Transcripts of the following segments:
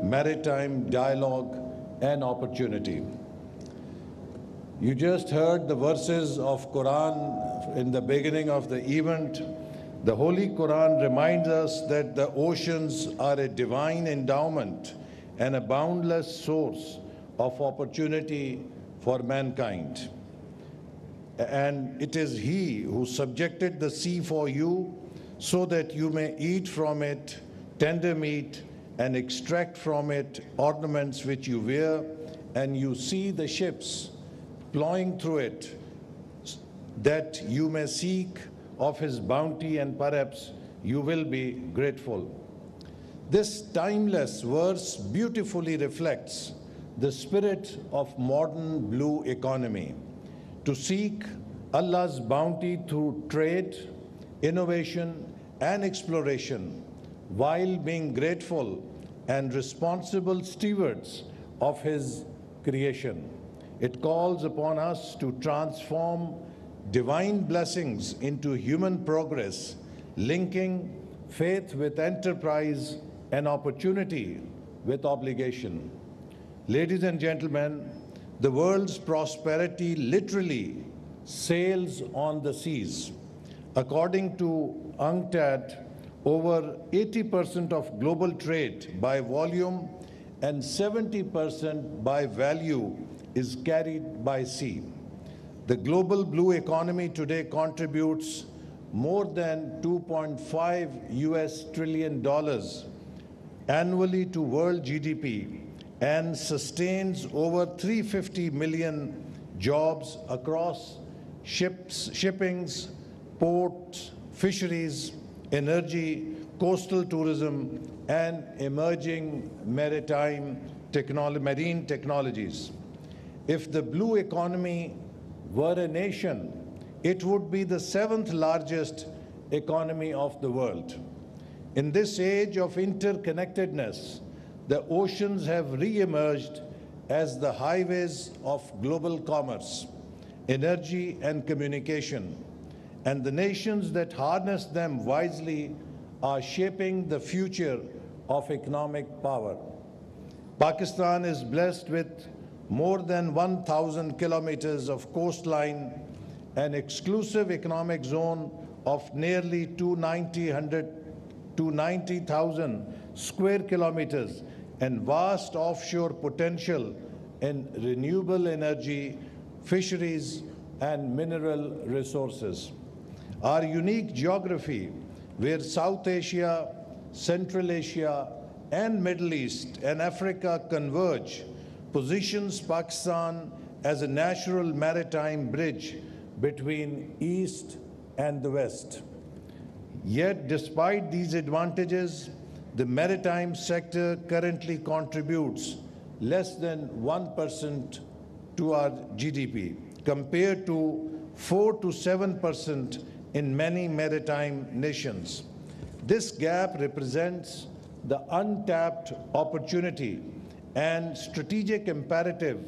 maritime dialogue and opportunity. You just heard the verses of Quran in the beginning of the event. The Holy Quran reminds us that the oceans are a divine endowment and a boundless source of opportunity for mankind. And it is He who subjected the sea for you so that you may eat from it tender meat and extract from it ornaments which you wear, and you see the ships ploughing through it, that you may seek of His bounty, and perhaps you will be grateful. This timeless verse beautifully reflects the spirit of modern blue economy, to seek Allah's bounty through trade, innovation, and exploration, while being grateful and responsible stewards of His creation. It calls upon us to transform divine blessings into human progress, linking faith with enterprise and opportunity with obligation. Ladies and gentlemen, the world's prosperity literally sails on the seas. According to UNCTAD, over 80% of global trade by volume and 70% by value is carried by sea. The global blue economy today contributes more than $2.5 trillion annually to world GDP and sustains over 350 million jobs across shippings, ports, fisheries, energy, coastal tourism, and emerging marine technologies. If the blue economy were a nation, it would be the 7th largest economy of the world. In this age of interconnectedness, the oceans have re-emerged as the highways of global commerce, energy, and communication, and the nations that harness them wisely are shaping the future of economic power. Pakistan is blessed with more than 1,000 kilometers of coastline, an exclusive economic zone of nearly 290,000 square kilometers, and vast offshore potential in renewable energy, fisheries, and mineral resources. Our unique geography, where South Asia, Central Asia, and Middle East and Africa converge, positions Pakistan as a natural maritime bridge between East and the West. Yet, despite these advantages, the maritime sector currently contributes less than 1% to our GDP, compared to 4 to 7% in many maritime nations. This gap represents the untapped opportunity and strategic imperative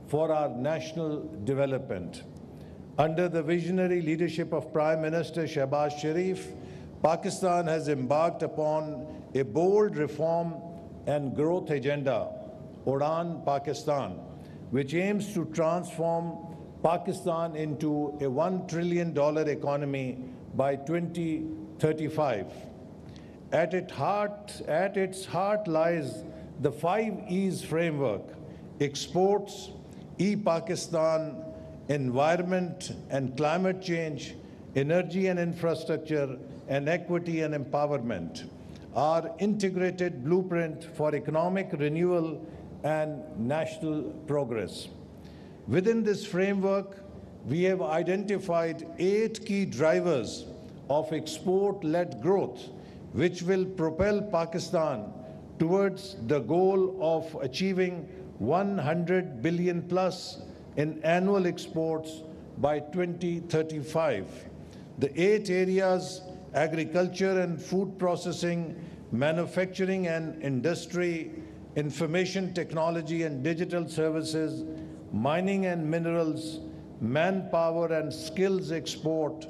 for our national development. Under the visionary leadership of Prime Minister Shehbaz Sharif, Pakistan has embarked upon a bold reform and growth agenda, Udaan Pakistan, which aims to transform Pakistan into a $1 trillion economy by 2035. At its heart lies the 5 E's framework: exports, e-Pakistan, environment and climate change, energy and infrastructure, and equity and empowerment. Our integrated blueprint for economic renewal and national progress. Within this framework, we have identified 8 key drivers of export-led growth, which will propel Pakistan towards the goal of achieving 100 billion plus in annual exports by 2035. The 8 areas: agriculture and food processing, manufacturing and industry, information technology and digital services, mining and minerals, manpower and skills export,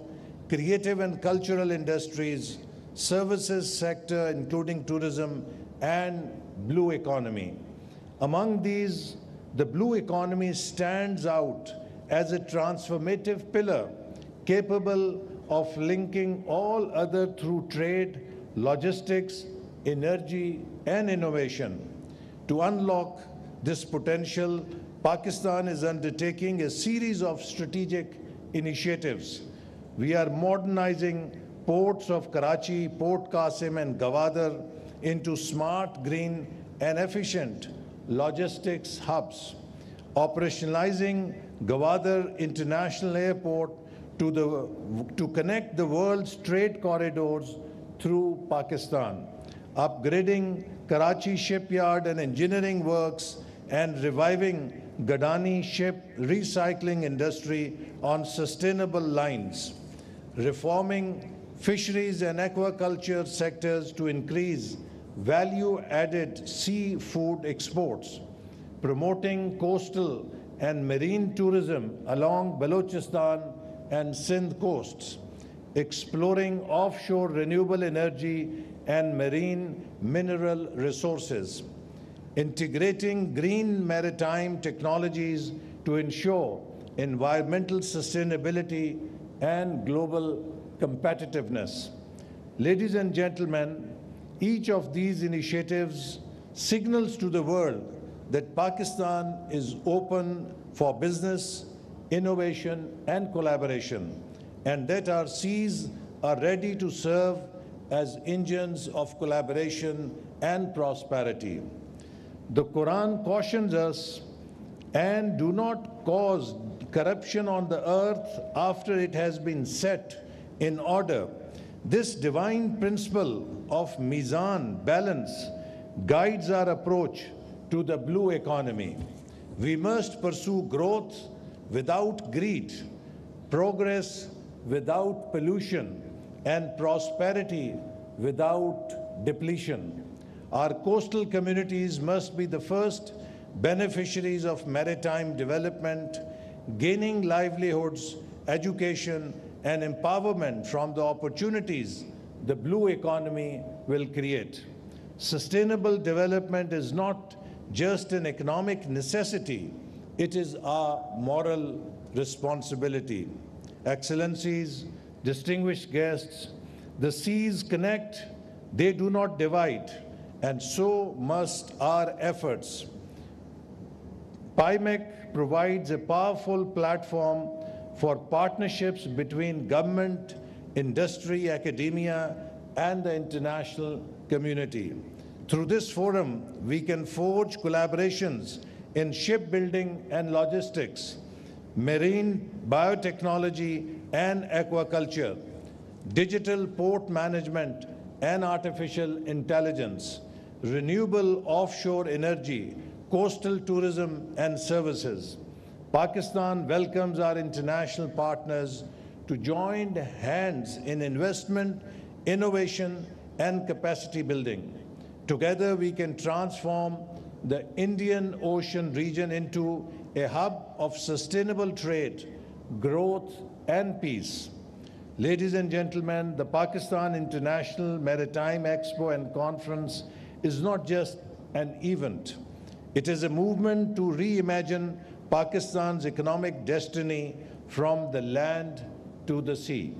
creative and cultural industries, services sector including tourism, and blue economy. Among these, the blue economy stands out as a transformative pillar capable of linking all other through trade, logistics, energy, and innovation. To unlock this potential, Pakistan is undertaking a series of strategic initiatives. We are modernizing ports of Karachi, Port Qasim, and Gwadar into smart, green, and efficient logistics hubs, operationalizing Gwadar International Airport to connect the world's trade corridors through Pakistan, upgrading Karachi shipyard and engineering works, and reviving Gadani ship recycling industry on sustainable lines, reforming fisheries and aquaculture sectors to increase value-added seafood exports, promoting coastal and marine tourism along Balochistan and Sindh coasts, exploring offshore renewable energy and marine mineral resources, integrating green maritime technologies to ensure environmental sustainability and global competitiveness. Ladies and gentlemen, each of these initiatives signals to the world that Pakistan is open for business, innovation, and collaboration, and that our seas are ready to serve as engines of collaboration and prosperity. The Quran cautions us, and do not cause corruption on the earth after it has been set in order. This divine principle of mizan, balance, guides our approach to the blue economy. We must pursue growth without greed, progress without pollution, and prosperity without depletion. Our coastal communities must be the first beneficiaries of maritime development, gaining livelihoods, education, and empowerment from the opportunities the blue economy will create. Sustainable development is not just an economic necessity, it is our moral responsibility. Excellencies, distinguished guests, the seas connect, they do not divide, and so must our efforts. PIMEC provides a powerful platform for partnerships between government, industry, academia, and the international community. Through this forum, we can forge collaborations in shipbuilding and logistics, marine biotechnology and aquaculture, digital port management and artificial intelligence, renewable offshore energy, coastal tourism and services. Pakistan welcomes our international partners to join hands in investment, innovation, and capacity building. Together, we can transform the Indian Ocean region into a hub of sustainable trade, growth, and peace. Ladies and gentlemen, the Pakistan International Maritime Expo and Conference is not just an event. It is a movement to reimagine Pakistan's economic destiny from the land to the sea.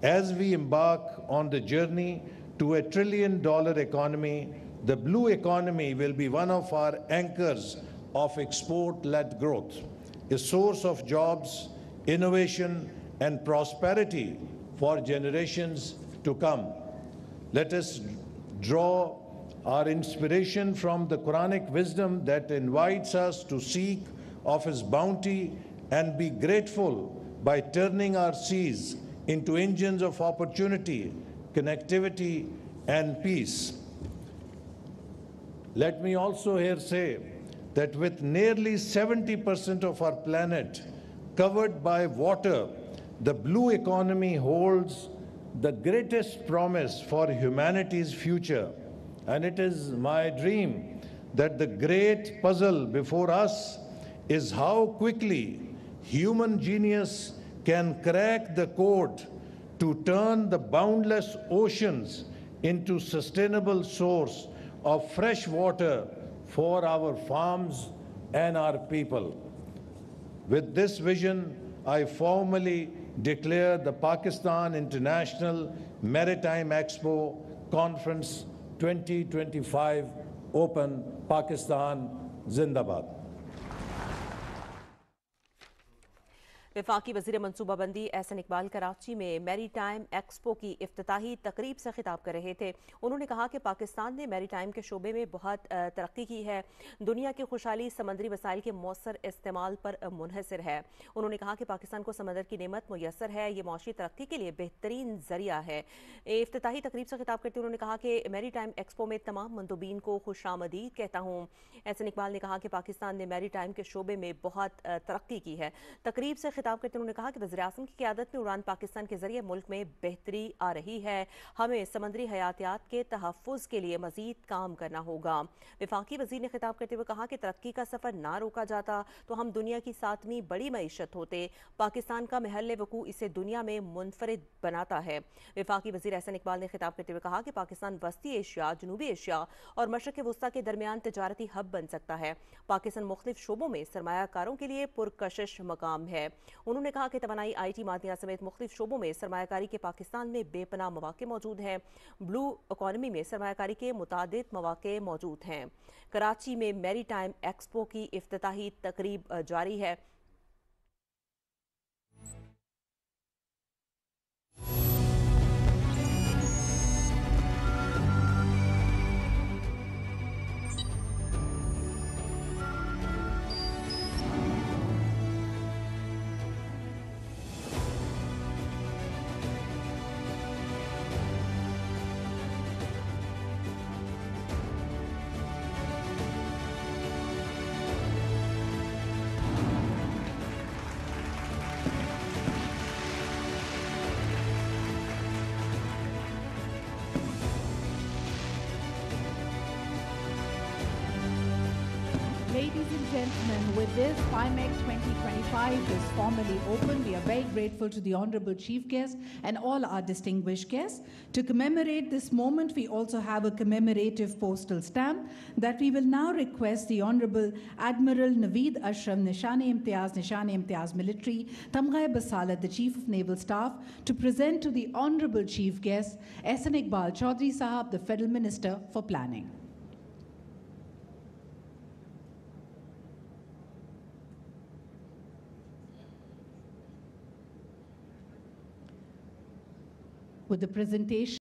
As we embark on the journey to a $1 trillion economy, the blue economy will be one of our anchors of export-led growth, a source of jobs, innovation, and prosperity for generations to come. Let us draw our inspiration from the Quranic wisdom that invites us to seek of His bounty and be grateful by turning our seas into engines of opportunity, connectivity, and peace. Let me also here say that with nearly 70% of our planet covered by water, the blue economy holds the greatest promise for humanity's future. And it is my dream that the great puzzle before us is how quickly human genius can crack the code to turn the boundless oceans into sustainable source of fresh water for our farms and our people. With this vision, I formally declare the Pakistan International Maritime Expo Conference 2025 open. Pakistan Zindabad. वफाकी वज़ीर मनसूबाबंदी अहसन इकबाल कराची में Mary time expo की इफ्तिताही तकरीब से खिताब कर रहे थे। उन्होंने कहा कि पाकिस्तान ने मैरी टाइम के शोबे में बहुत तरक्की की है। दुनिया की खुशहाली समंदरी वसाइल के मौसर इस्तेमाल पर मुनहसर है। उन्होंने कहा कि पाकिस्तान को समंदर की नेमत मुयसर है, ये मौशी तरक्की के लिए बेहतरीन जरिया है। इफ्तिताही तकरीब से खिताब करते उन्होंने कहा कि मैरी टाइम एक्सपो में तमाम मंदूबीन को खुशामदीद कहता हूँ। अहसन इकबाल ने कहा कि पाकिस्तान ने मैरी टाइम के शोबे में बहुत तरक्की की है। तकरीब से खिताब करते उन्होंने कहा कि वज़ीर-ए-आज़म की क़यादत में उड़ान पाकिस्तान के जरिए मुल्क में बेहतरी आ रही है। हमें समंदरी हयातियात के तहफ़्फ़ुज़ के लिए मज़ीद काम करना होगा। वफाकी वज़ीर ने खिताब करते हुए कहा कि तरक्की का सफ़र ना रोका जाता तो हम दुनिया की 7वीं बड़ी मईशत होते। पाकिस्तान का महल वकू इसे दुनिया में मुनफरिद बनाता है। वफाकी वज़ीर अहसन इकबाल ने खिताब करते हुए कहा कि पाकिस्तान वस्ती एशिया, जनूबी एशिया और मशरक़ वस्ता के दरमियान तजारती हब बन सकता है। पाकिस्तान मुख्तलिफ शोबों में सरमायाकारों के लिए पुरकशिश मकाम है। उन्होंने कहा कि तवानाई, IT, मादियात समेत मुख्तलिफ शोबों में सरमायाकारी के पाकिस्तान में बेपनाह मौके मौजूद हैं। ब्लू इकॉनमी में सरमायाकारी के मुतादिद मौके मौजूद हैं। कराची में मैरी टाइम एक्सपो की इफ्तिताही तकरीब जारी है। Ladies and gentlemen, with this, PIMEX 2025 is formally open. We are very grateful to the Honorable Chief Guest and all our distinguished guests. To commemorate this moment, we also have a commemorative postal stamp that we will now request the Honorable Admiral Naveed Ashram, Nishane-Imtiaz Military, Tamgha Basalat, the Chief of Naval Staff, to present to the Honorable Chief Guest, Ahsan Iqbal Chaudhry Sahab, the Federal Minister for Planning. With the presentation